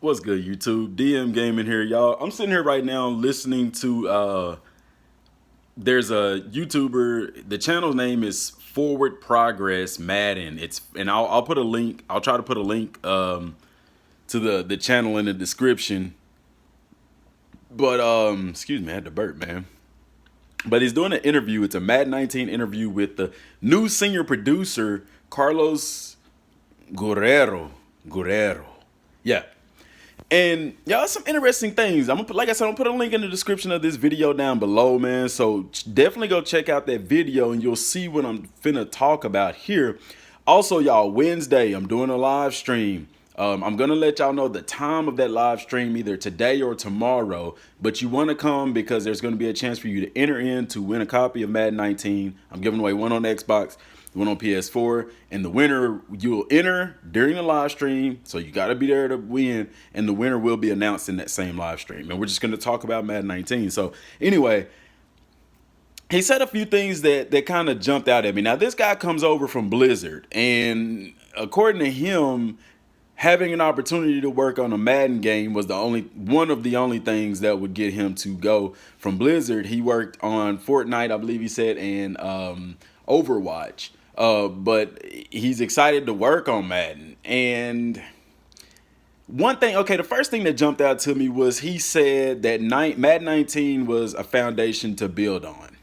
What's good, YouTube? Dmgaming here, y'all. I'm sitting here right now listening to there's a YouTuber. The channel name is Forward Progress Madden. I'll put a link. I'll try to put a link to the channel in the description. But excuse me, I had to burp, man. But he's doing an interview. It's a Madden 19 interview with the new senior producer Carlos Guerrero. Yeah. And y'all, some interesting things. I'm gonna put, like I said, I'm gonna put a link in the description of this video down below, man. So definitely go check out that video, and you'll see what I'm finna talk about here. Also, y'all, Wednesday, I'm doing a live stream. I'm gonna let y'all know the time of that live stream, either today or tomorrow. But you want to come because there's gonna be a chance for you to enter in to win a copy of Madden 19. I'm giving away one on Xbox, one on PS4, and the winner, you'll enter during the live stream, so you got to be there to win, and the winner will be announced in that same live stream. And we're just going to talk about Madden 19. So anyway, he said a few things that kind of jumped out at me. Now, this guy comes over from Blizzard, and according to him, having an opportunity to work on a Madden game was one of the only things that would get him to go from Blizzard. He worked on Fortnite, I believe he said, and Overwatch. But he's excited to work on Madden. And one thing, okay, the first thing that jumped out to me was he said that Madden 19 was a foundation to build on.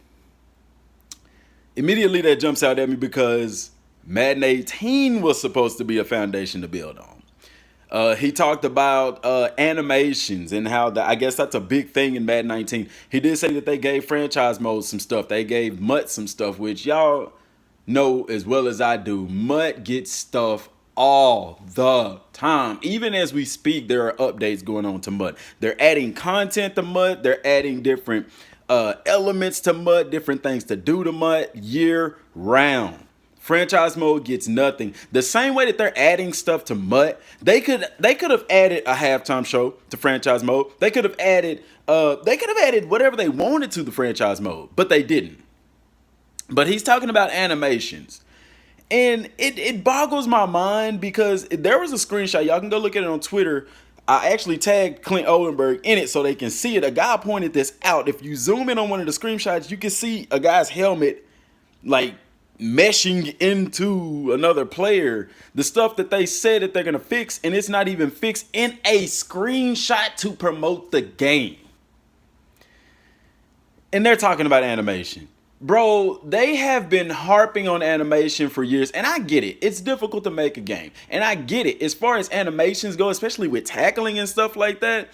Immediately that jumps out at me because Madden 18 was supposed to be a foundation to build on. He talked about animations and how I guess that's a big thing in Madden 19. He did say that they gave franchise mode some stuff. They gave Mutt some stuff, which y'all know as well as I do. Mutt gets stuff all the time. Even as we speak, there are updates going on to Mutt. They're adding content to Mutt. They're adding different elements to Mutt, different things to do to Mutt year round. Franchise mode gets nothing. The same way that they're adding stuff to Mutt, they could have added a halftime show to franchise mode. They could have added whatever they wanted to the franchise mode, but they didn't. But he's talking about animations. And it boggles my mind because there was a screenshot. Y'all can go look at it on Twitter. I actually tagged Clint Owenberg in it so they can see it. A guy pointed this out. If you zoom in on one of the screenshots, you can see a guy's helmet like meshing into another player. The stuff that they said that they're going to fix, and it's not even fixed in a screenshot to promote the game. And they're talking about animation. Bro, they have been harping on animation for years, and I get it. It's difficult to make a game, and I get it. As far as animations go, especially with tackling and stuff like that,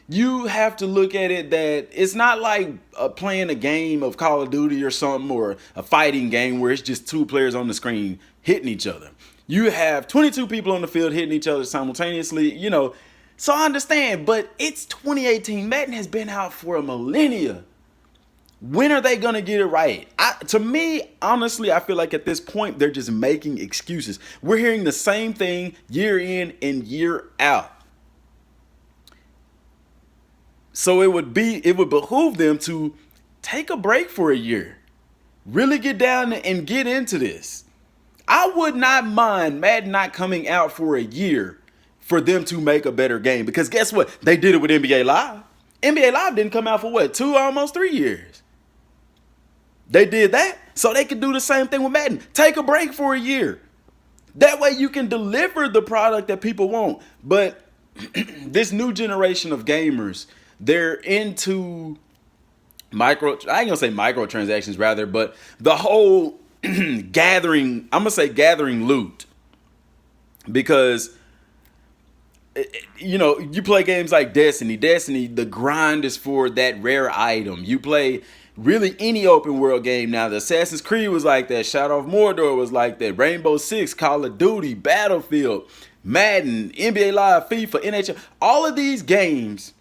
you have to look at it that it's not like playing a game of Call of Duty or something, or a fighting game where it's just two players on the screen hitting each other. You have 22 people on the field hitting each other simultaneously, you know. So I understand, but it's 2018. Madden has been out for a millennia. When are they going to get it right? To me, honestly, I feel like at this point, they're just making excuses. We're hearing the same thing year in and year out. So it would behoove them to take a break for a year. Really get down and get into this. I would not mind Madden not coming out for a year for them to make a better game. Because guess what? They did it with NBA Live. NBA Live didn't come out for what? Almost 3 years. They did that so they could do the same thing with Madden. Take a break for a year. That way you can deliver the product that people want. But this new generation of gamers, they're into I ain't gonna say microtransactions rather, but the whole gathering loot. Because you know, you play games like Destiny, the grind is for that rare item. You play really any open world game now. The Assassin's Creed was like that. Shadow of Mordor was like that. Rainbow Six, Call of Duty, Battlefield, Madden, NBA Live, FIFA, NHL. All of these games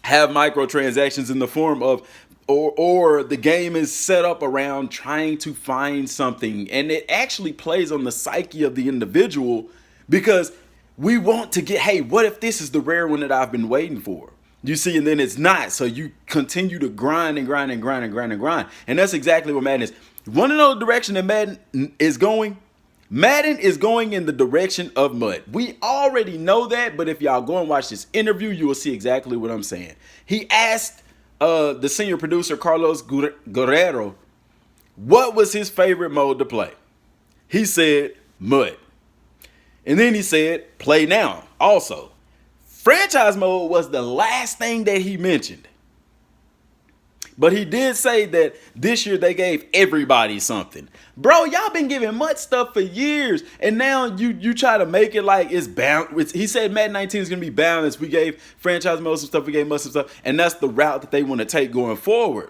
have microtransactions in the form of or the game is set up around trying to find something. And it actually plays on the psyche of the individual because we want to get, hey, what if this is the rare one that I've been waiting for? You see, and then it's not. So you continue to grind and grind and grind and grind and grind. And that's exactly what Madden is. You want to know the direction that Madden is going? Madden is going in the direction of mud. We already know that, but if y'all go and watch this interview, you will see exactly what I'm saying. He asked the senior producer, Carlos Guerrero, what was his favorite mode to play. He said, mud. And then he said, play now. Also, franchise mode was the last thing that he mentioned. But he did say that this year they gave everybody something. Bro, y'all been giving mud stuff for years. And now you try to make it like it's balanced. He said Madden 19 is going to be balanced. We gave franchise mode some stuff. We gave mud some stuff. And that's the route that they want to take going forward.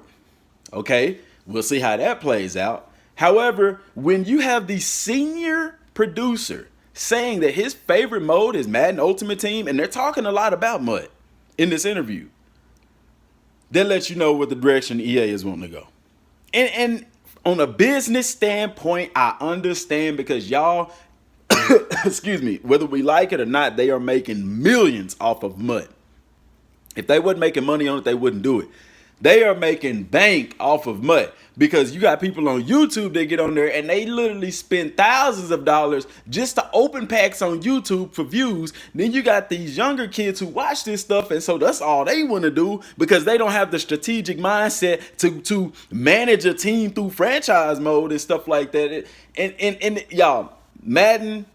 Okay, we'll see how that plays out. However, when you have the senior producer saying that his favorite mode is Madden Ultimate Team, and they're talking a lot about mud in this interview, that lets you know what the direction EA is wanting to go. And on a business standpoint, I understand because y'all, excuse me, whether we like it or not, they are making millions off of mud. If they wasn't making money on it, they wouldn't do it. They are making bank off of mud because you got people on YouTube that get on there and they literally spend thousands of dollars just to open packs on YouTube for views. Then you got these younger kids who watch this stuff, and so that's all they want to do because they don't have the strategic mindset to manage a team through franchise mode and stuff like that. And y'all, Madden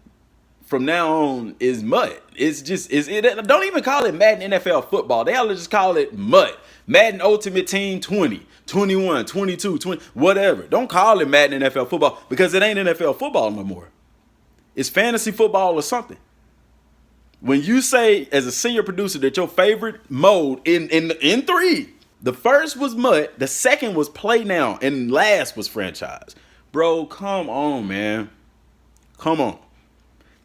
from now on is mud. Don't even call it Madden NFL football. They all just call it mud. Madden Ultimate Team 20, 21, 22, 20, whatever. Don't call it Madden NFL football because it ain't NFL football no more. It's fantasy football or something. When you say as a senior producer that your favorite mode in three, the first was mud, the second was play now, and last was franchise. Bro, come on, man. Come on.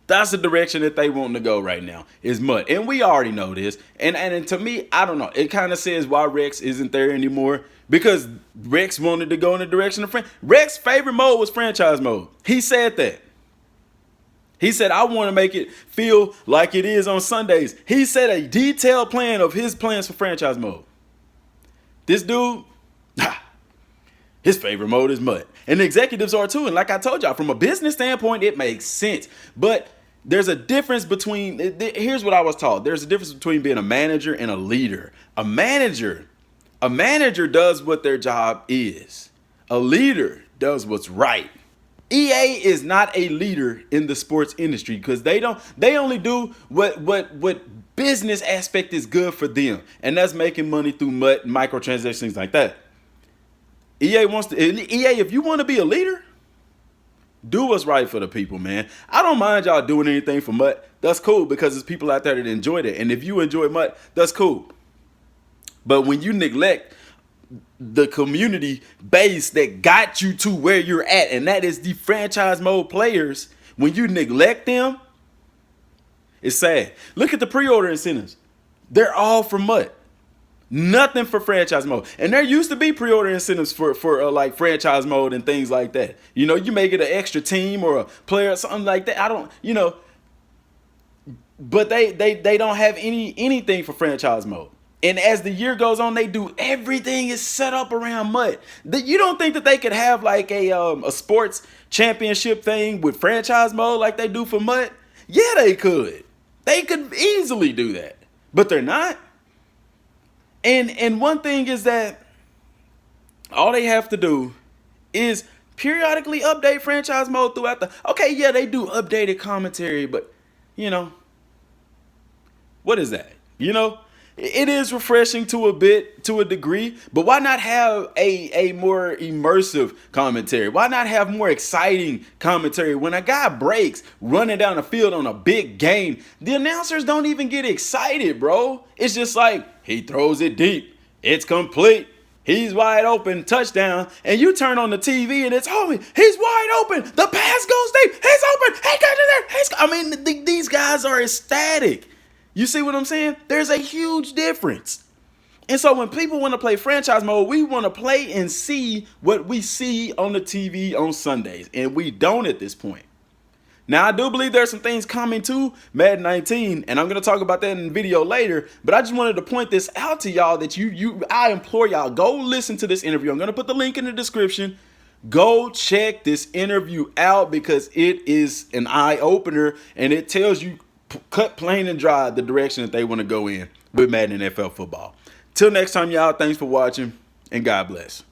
That's the direction that they want to go right now is mud. And we already know this. And to me, I don't know. It kind of says why Rex isn't there anymore. Because Rex wanted to go in the direction of Rex's favorite mode was franchise mode. He said that. He said, I want to make it feel like it is on Sundays. He said a detailed plan of his plans for franchise mode. This dude, his favorite mode is mud. And the executives are too. And like I told y'all, from a business standpoint, it makes sense. But there's a difference between, here's what I was taught. There's a difference between being a manager and a leader. A manager does what their job is. A leader does what's right. EA is not a leader in the sports industry because they only do what business aspect is good for them. And that's making money through microtransactions, things like that. EA, if you want to be a leader, do what's right for the people, man. I don't mind y'all doing anything for mud. That's cool because there's people out there that enjoy it. And if you enjoy mud, that's cool. But when you neglect the community base that got you to where you're at, and that is the franchise mode players, when you neglect them, it's sad. Look at the pre-order incentives. They're all for mud. Nothing for franchise mode. And there used to be pre-order incentives for like franchise mode and things like that. You know, you may get an extra team or a player or something like that. I don't, you know, but they don't have anything for franchise mode. And as the year goes on, they do everything is set up around mud. You don't think that they could have like a sports championship thing with franchise mode like they do for mud? Yeah, they could. They could easily do that, but they're not. And one thing is that all they have to do is periodically update franchise mode throughout the. Okay, yeah, they do updated commentary, but you know, what is that? You know, it is refreshing to a degree, but why not have a more immersive commentary? Why not have more exciting commentary? When a guy breaks running down the field on a big game, the announcers don't even get excited, bro. It's just like, he throws it deep. It's complete. He's wide open. Touchdown. And you turn on the TV and it's, homie, he's wide open. The pass goes deep. He's open. He got it there. I mean, these guys are ecstatic. You see what I'm saying? There's a huge difference. And so when people want to play franchise mode, we want to play and see what we see on the TV on Sundays. And we don't at this point. Now, I do believe there's some things coming to Madden 19, and I'm going to talk about that in the video later, but I just wanted to point this out to y'all that I implore y'all, go listen to this interview. I'm going to put the link in the description. Go check this interview out because it is an eye opener and it tells you cut plain and dry the direction that they want to go in with Madden NFL football. Till next time, y'all, thanks for watching and God bless.